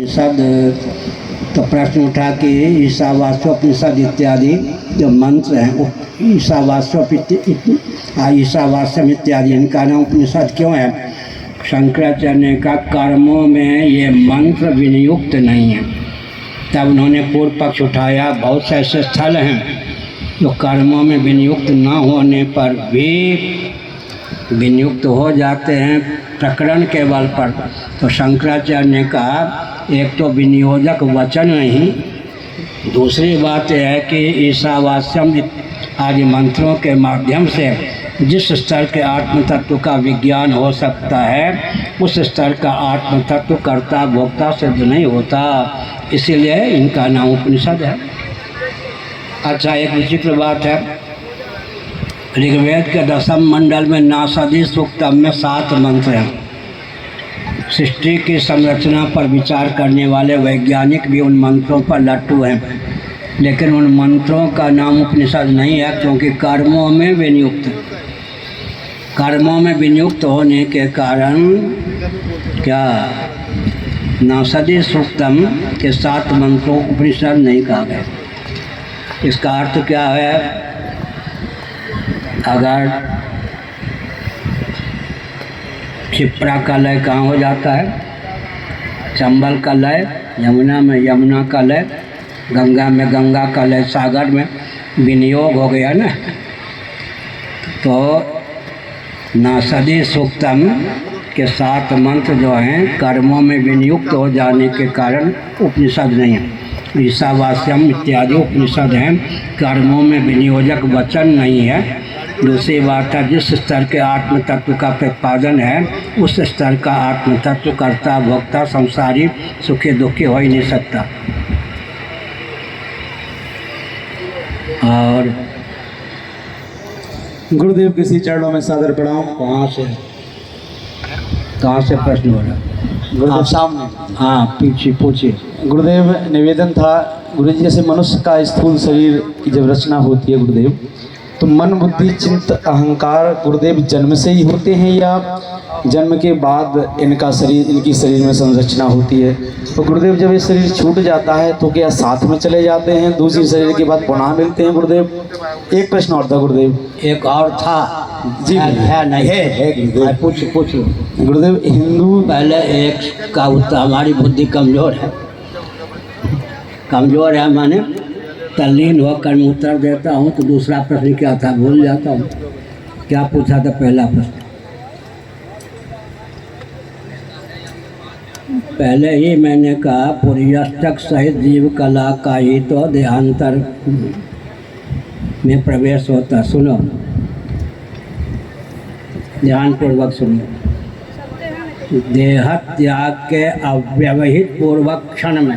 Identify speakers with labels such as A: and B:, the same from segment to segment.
A: उपनिषद तो प्रश्न उठा कि ईशावास्योपनिषद इत्यादि जो मंत्र हैं ईशावास्यम इत्यादि इनका नाम उपनिषद क्यों है? शंकराचार्य ने कहा कर्मों में ये मंत्र विनियुक्त नहीं है। तब उन्होंने पूर्व पक्ष उठाया बहुत से ऐसे स्थल हैं जो कर्मों में विनियुक्त न होने पर भी विनियुक्त हो जाते हैं प्रकरण के बल पर। तो शंकराचार्य ने कहा एक तो विनियोजक वचन नहीं, दूसरी बात यह है कि ईशावास्यम आदि मंत्रों के माध्यम से जिस स्तर के आत्म तत्व का विज्ञान हो सकता है उस स्तर का आत्म तत्व कर्ता भोक्ता सिद्ध नहीं होता, इसीलिए इनका नाम उपनिषद है। अच्छा, एक विचित्र बात है, ऋग्वेद के 10वें मंडल में नासदी सूक्तम में 7 मंत्र हैं। सृष्टि की संरचना पर विचार करने वाले वैज्ञानिक भी उन मंत्रों पर लट्टू हैं, लेकिन उन मंत्रों का नाम उपनिषद नहीं है क्योंकि कर्मों में विनियुक्त होने के कारण क्या नासदी सूक्तम के 7 मंत्रों उपनिषद नहीं कहा गया। इसका अर्थ क्या है? अगर क्षिप्रा का लय कहाँ हो जाता है? चंबल का लय यमुना में, यमुना का लय गंगा में, गंगा का लय सागर में, विनियोग हो गया ना। तो नासदी सूक्तम के 7 मंत्र जो हैं कर्मों में विनियुक्त हो जाने के कारण उपनिषद नहीं है। ईशावास्यम इत्यादि उपनिषद हैं, कर्मों में विनियोजक वचन नहीं है। दूसरी बात है, जिस स्तर के आत्म तत्व का प्रतिपादन है उस स्तर का आत्म तत्व कर्ता भोक्ता संसारी सुखी दुखी हो ही नहीं सकता। और
B: गुरुदेव किसी चरणों में सादर प्रणाम।
A: कहाँ से प्रश्न हो रहा?
B: गुरुदेव सामने।
A: हाँ, पीछे पूछिए।
B: गुरुदेव निवेदन था, गुरुजी जैसे मनुष्य का स्थूल शरीर की जब रचना होती है गुरुदेव, तो मन बुद्धि चित्त अहंकार गुरुदेव जन्म से ही होते हैं या जन्म के बाद इनकी शरीर में संरचना होती है? तो गुरुदेव जब ये शरीर छूट जाता है तो क्या साथ में चले जाते हैं, दूसरी शरीर के बाद पुनः मिलते हैं गुरुदेव? एक प्रश्न और था गुरुदेव।
A: एक और था
B: जी
A: है नहीं
B: है गुरुदेव।
A: पूछ लो
B: गुरुदेव। हिंदू
A: पहले एक का उत्तर, हमारी बुद्धि कमज़ोर है माने तल्लीन होकर मैं उत्तर देता हूँ तो दूसरा प्रश्न क्या था भूल जाता हूँ। क्या पूछा था पहला प्रश्न? पहले ही मैंने कहा पुर्यष्टक सहित जीव कला का ही तो देहांतर में प्रवेश होता। सुनो, ध्यानपूर्वक सुनो। देह त्याग के अव्यवहित पूर्वक क्षण में,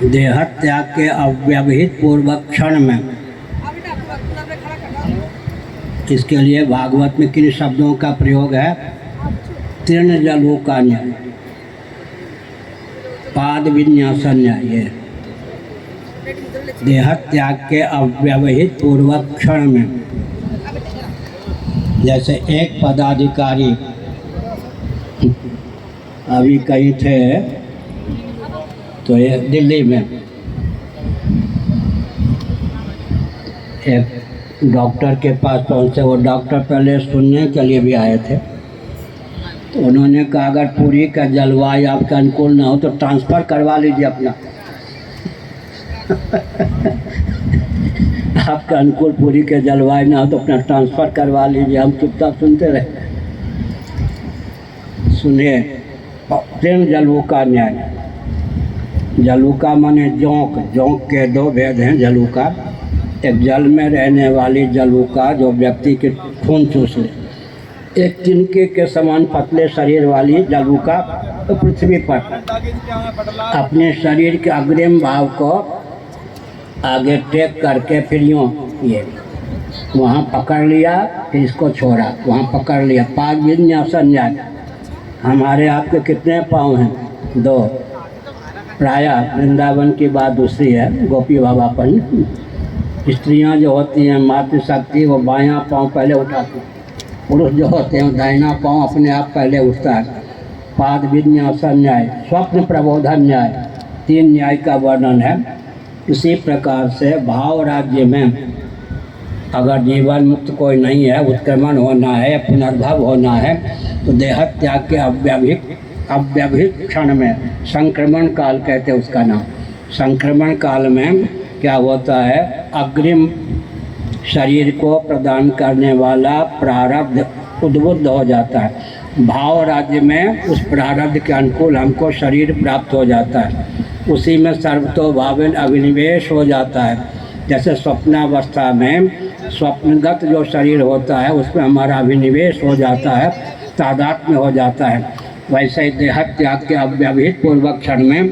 A: देह त्याग के अव्यवहित पूर्वक क्षण में, इसके लिए भागवत में किन शब्दों का प्रयोग है? तीर्ण जलोका न्याय, पाद विन्यासन न्याय। देह त्याग के अव्यवहित पूर्वक क्षण में, जैसे एक पदाधिकारी अभी कहीं थे तो ये दिल्ली में एक डॉक्टर के पास पहुँचे। वो डॉक्टर पहले सुनने के लिए भी आए थे, तो उन्होंने कहा अगर पूरी का जलवायु आपका अनुकूल ना हो तो ट्रांसफ़र करवा लीजिए अपना। आपका अनुकूल पूरी के जलवायु ना हो तो अपना ट्रांसफ़र करवा लीजिए। हम चुपचाप सुनते रहे। सुनिए, प्रेम जलवोका न्याय। जलूका माने जोंक, जोंक के 2 भेद हैं जलूका। एक जल में रहने वाली जलूका जो व्यक्ति के खून चूस ले, एक तिनके के समान पतले शरीर वाली जलूका तो पृथ्वी पर अपने शरीर के अग्रिम भाव को आगे टेक करके फिर यूँ ये वहाँ पकड़ लिया, फिर इसको छोड़ा, वहाँ पकड़ लिया। पाद विन्यासन न्याय। हमारे आपके कितने पाँव हैं? 2। प्रायः वृंदावन की बात दूसरी है, गोपी बाबापन। स्त्रियां जो होती हैं मातृशक्ति वो बायां पाँव पहले उठाती, पुरुष जो होते हैं दाहिना पाँव अपने आप पहले उठता है। पाद विन्यासन न्याय, स्वप्न प्रबोधन न्याय, 3 न्याय का वर्णन है। इसी प्रकार से भाव राज्य में अगर जीवन मुक्त कोई नहीं है, उत्क्रमण होना है, पुनर्भव होना है, तो देह त्याग के अव्यवहित क्षण में संक्रमण काल कहते हैं उसका नाम। संक्रमण काल में क्या होता है, अग्रिम शरीर को प्रदान करने वाला प्रारब्ध उद्बुद्ध हो जाता है। भाव राज्य में उस प्रारब्ध के अनुकूल हमको शरीर प्राप्त हो जाता है, उसी में सर्वतोभावेन अभिनिवेश हो जाता है। जैसे स्वप्नावस्था में स्वप्नगत जो शरीर होता है उसमें हमारा अभिनिवेश हो जाता है, तादात्म्य हो जाता है, वैसे ही देह त्याग के अव्यवहित पूर्वक क्षण में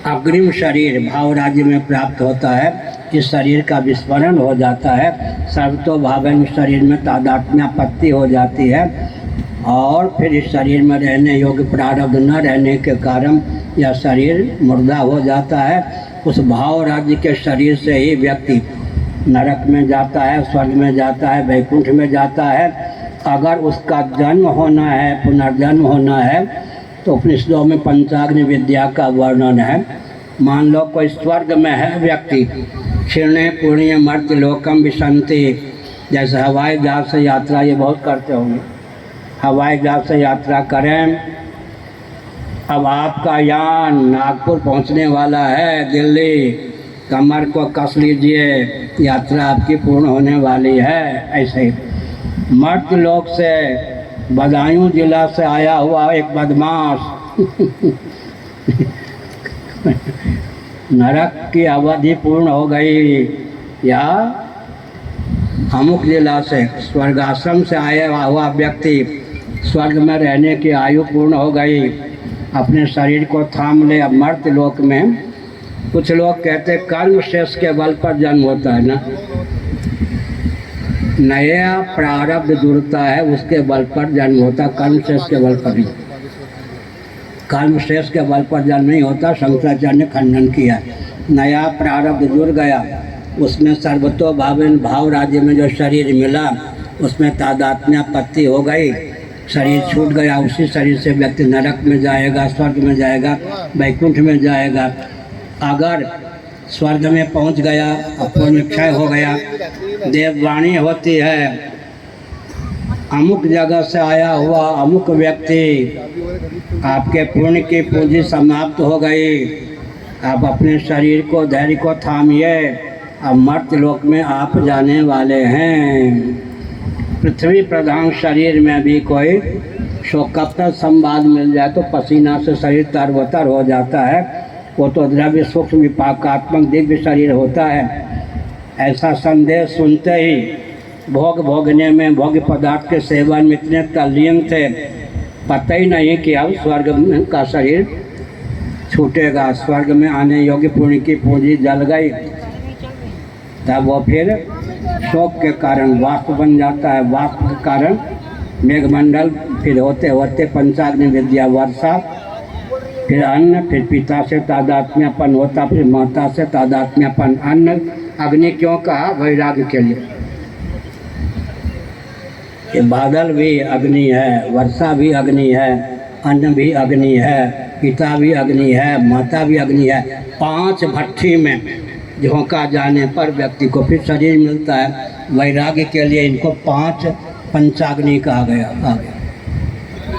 A: अग्रिम शरीर भाव राज्य में प्राप्त होता है। इस शरीर का विस्मरण हो जाता है, सर्वतोभावेन शरीर में तादात्म्यापत्ति हो जाती है, और फिर इस शरीर में रहने योग्य प्रारब्ध न रहने के कारण यह शरीर मुर्दा हो जाता है। उस भाव राज्य के शरीर से ही व्यक्ति नरक में जाता है, स्वर्ग में जाता है, वैकुंठ में जाता है। अगर उसका जन्म होना है, पुनर्जन्म होना है, तो उपनिषदों में पंचाग्नि विद्या का वर्णन है। मान लो कोई स्वर्ग में है व्यक्ति, क्षीणे पुण्य मर्त्य लोकम विशंति, जैसे हवाई जहाज से यात्रा ये बहुत करते होंगे, हवाई जहाज से यात्रा करें। अब आपका यान नागपुर पहुंचने वाला है, दिल्ली, कमर को कस लीजिए, यात्रा आपकी पूर्ण होने वाली है। ऐसे ही मर्त्य लोक से बदायूं जिला से आया हुआ एक बदमाश नरक की अवधि पूर्ण हो गई, या अमुक जिला से स्वर्गाश्रम से आया हुआ व्यक्ति स्वर्ग में रहने की आयु पूर्ण हो गई, अपने शरीर को थाम ले। अब मर्त्य लोक में कुछ लोग कहते कर्म शेष के बल पर जन्म होता है ना, नया प्रारब्ध जुड़ता है उसके बल पर जन्म होता, कर्म शेष के बल पर नहीं। कर्म शेष के बल पर जन्म नहीं होता, शंकराचार्य ने खंडन किया। नया प्रारब्ध जुड़ गया, उसमें सर्वतोभावेन भाव राज्य में जो शरीर मिला उसमें तादात्म्यापत्ति हो गई, शरीर छूट गया। उसी शरीर से व्यक्ति नरक में जाएगा, स्वर्ग में जाएगा, वैकुंठ में जाएगा। अगर स्वर्ग में पहुंच गया, अपने क्षय हो गया, देववाणी होती है, अमुक जगह से आया हुआ अमुक व्यक्ति, आपके पुण्य की पूंजी समाप्त हो गई, आप अपने शरीर को, धैर्य को थामिए, अब मर्त्य लोक में आप जाने वाले हैं। पृथ्वी प्रधान शरीर में भी कोई शोकप्तर संवाद मिल जाए तो पसीना से शरीर तरबतर हो जाता है, वो तो द्रव्य सूक्ष्म विपाकात्मक दिव्य शरीर होता है। ऐसा संदेश सुनते ही भोग भोगने में, भोग्य पदार्थ के सेवन में इतने तल्लीन थे, पता ही नहीं कि अब स्वर्ग का शरीर छूटेगा, स्वर्ग में आने योग्य पुण्य की पूंजी जल गई। तब वो फिर शोक के कारण वाष्प बन जाता है, वाष्प के कारण मेघमंडल, फिर होते होते पंचाग्नि विद्या वर्षा, फिर अन्न, फिर पिता से तादात्म्यपन होता, फिर माता से तादात्म्यपन। अन्न अग्नि क्यों कहा? वैराग्य के लिए। ये बादल भी अग्नि है, वर्षा भी अग्नि है, अन्न भी अग्नि है, पिता भी अग्नि है, माता भी अग्नि है। 5 भट्ठी में झोंका जाने पर व्यक्ति को फिर शरीर मिलता है। वैराग्य के लिए इनको 5 पंचाग्नि कहा गया।